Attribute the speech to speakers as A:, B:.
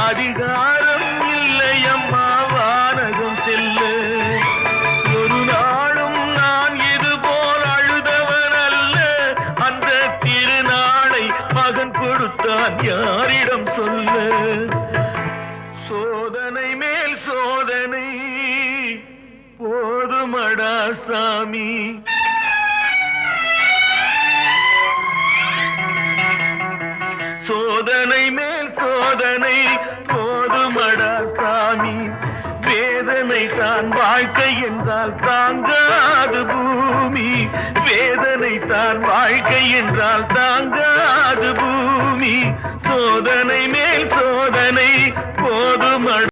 A: அதிகாரம் இல்லையம்மா வானகம் செல்ல. ஒரு நாளும் நான் இது போல் அழுதவன் அல்ல. அந்த திருநாளை மகன் கொடுத்தான் யாரிடம் சொல்ல. சோதனை மேல் சோதனை போதுமடா சாமி. சோதனை மேல் சோதனை போதுமடா சாமி. வேதனை தான் வாழ்க்கை என்றால் தாங்காது பூமி. வேதனை தான் வாழ்க்கை என்றால் தாங்காது பூமி. சோதனை மேல் சோதனை